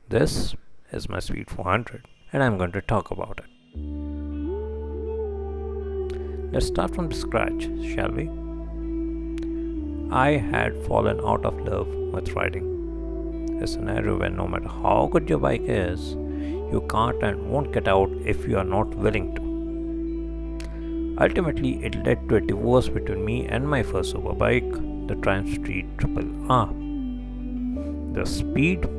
This is my Speed 400 and I'm going to talk about it. Let's start from the scratch, shall we? I had fallen out of love with riding. A scenario where no matter how good your bike is, you can't and won't get out if you are not willing to. Ultimately, it led to a divorce between me and my first superbike, the Triumph Street Triple R. The Speed,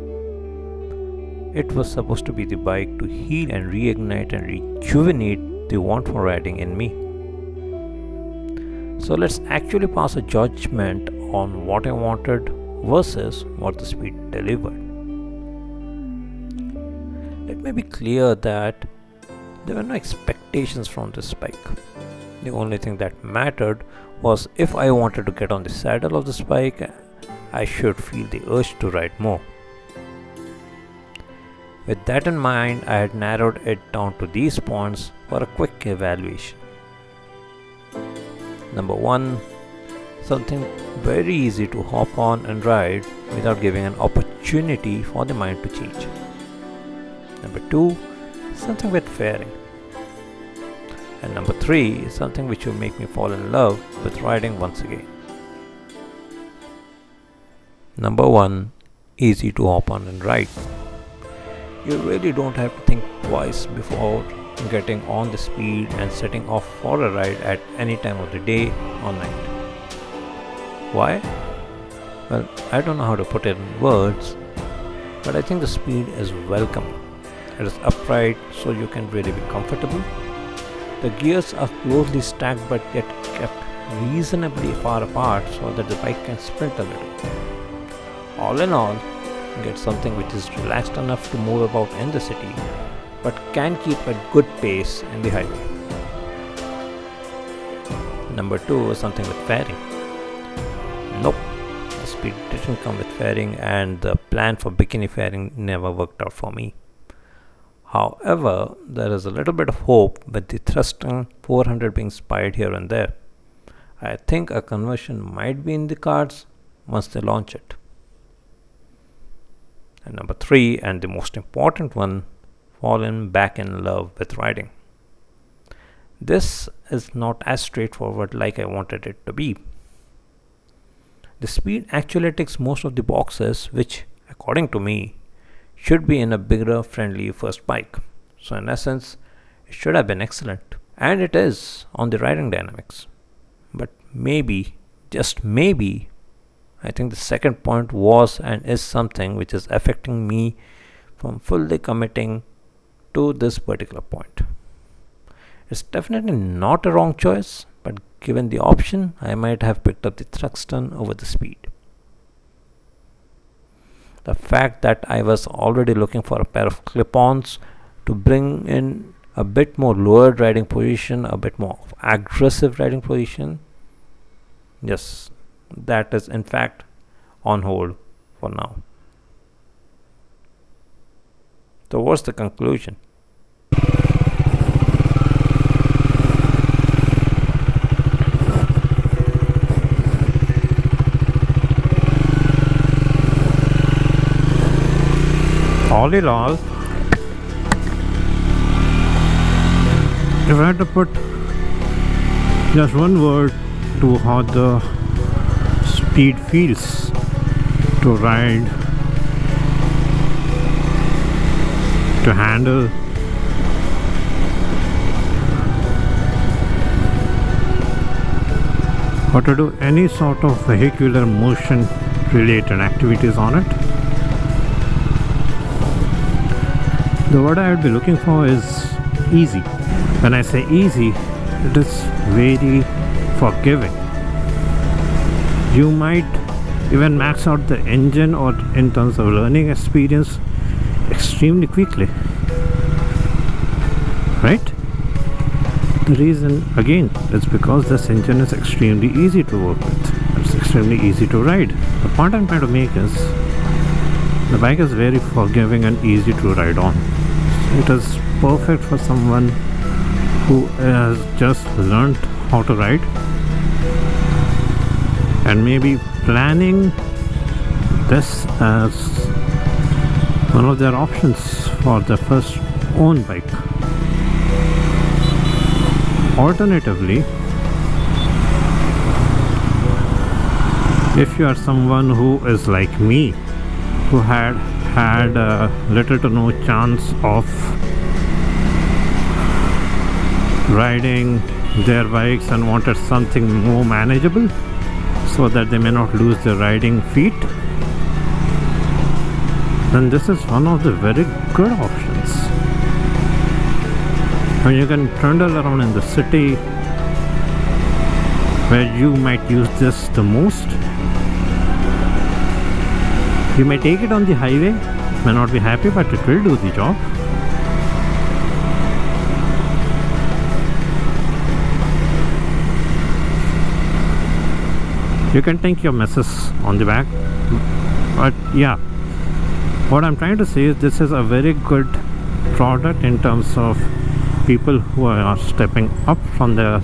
it was supposed to be the bike to heal and reignite and rejuvenate the want for riding in me. So let's actually pass a judgment on what I wanted versus what the Speed delivered. Let me be clear that there were no expectations from this bike. The only thing that mattered was if I wanted to get on the saddle of this bike, I should feel the urge to ride more. With that in mind, I had narrowed it down to these points for a quick evaluation. Number 1, something very easy to hop on and ride without giving an opportunity for the mind to change. Number 2, something with fairing. And number 3, something which will make me fall in love with riding once again. Number 1, easy to hop on and ride. You really don't have to think twice before getting on the Speed and setting off for a ride at any time of the day or night. Why? Well, I don't know how to put it in words, but I think the Speed is welcoming. It is upright so you can really be comfortable. The gears are closely stacked but yet kept reasonably far apart so that the bike can sprint a little. All in all, you get something which is relaxed enough to move about in the city but can keep a good pace in the highway. Number 2 is something with fairing. Nope, the Speed didn't come with fairing and the plan for bikini fairing never worked out for me. However, there is a little bit of hope with the Thrusting 400 being spied here and there. I think a conversion might be in the cards once they launch it. And number 3, and the most important one, fallen back in love with riding. This is not as straightforward like I wanted it to be. The Speed actually ticks most of the boxes which, according to me, should be in a bigger, friendly first bike. So in essence, it should have been excellent. And it is on the riding dynamics. But maybe, just maybe, I think the second point was and is something which is affecting me from fully committing to this particular point. It's definitely not a wrong choice, but given the option, I might have picked up the Thruxton over the Speed. The fact that I was already looking for a pair of clip-ons to bring in a bit more lowered riding position, a bit more aggressive riding position, yes, that is in fact on hold for now. So what's the conclusion? All in all, if I had to put just one word to how the Speed feels to ride, to handle, or to do any sort of vehicular motion related activities on it, the word I would be looking for is easy. When I say easy, it is very forgiving. You might even max out the engine or in terms of learning experience extremely quickly, right? The reason again is because this engine is extremely easy to work with. It's extremely easy to ride. The point I'm trying to make is the bike is very forgiving and easy to ride on. It is perfect for someone who has just learned how to ride and maybe planning this as one of their options for the first own bike. Alternatively, if you are someone who is like me, who had little to no chance of riding their bikes and wanted something more manageable so that they may not lose their riding feet, then this is one of the very good options. And you can trundle around in the city where you might use this the most. You may take it on the highway, may not be happy, but it will do the job. You can take your messes on the back, but yeah, what I'm trying to say is this is a very good product in terms of people who are stepping up from their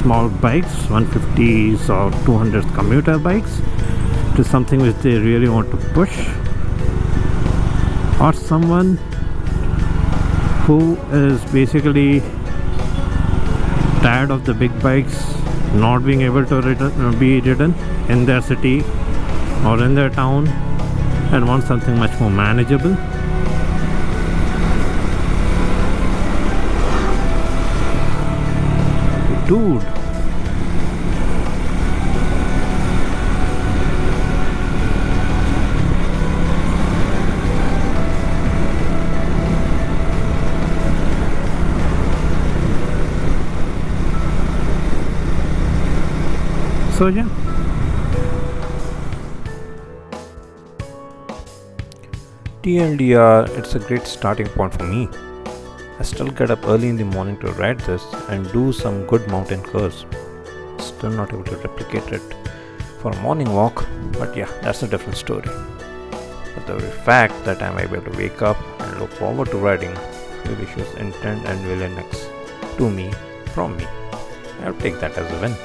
small bikes, 150s or 200s commuter bikes, to something which they really want to push, or someone who is basically tired of the big bikes not being able to be ridden in their city or in their town and want something much more manageable. Dude, so yeah, TLDR, it's a great starting point for me. I still get up early in the morning to ride this and do some good mountain curves. Still not able to replicate it for a morning walk, but yeah, that's a different story. But the very fact that I'm able to wake up and look forward to riding really shows intent and willingness to me, from me. I'll take that as a win.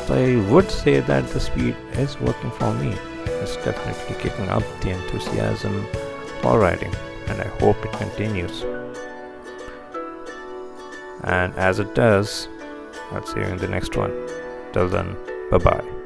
So I would say that the speed is working for me. It's definitely kicking up the enthusiasm for riding, and I hope it continues. And as it does, I'll see you in the next one. Till then, bye bye.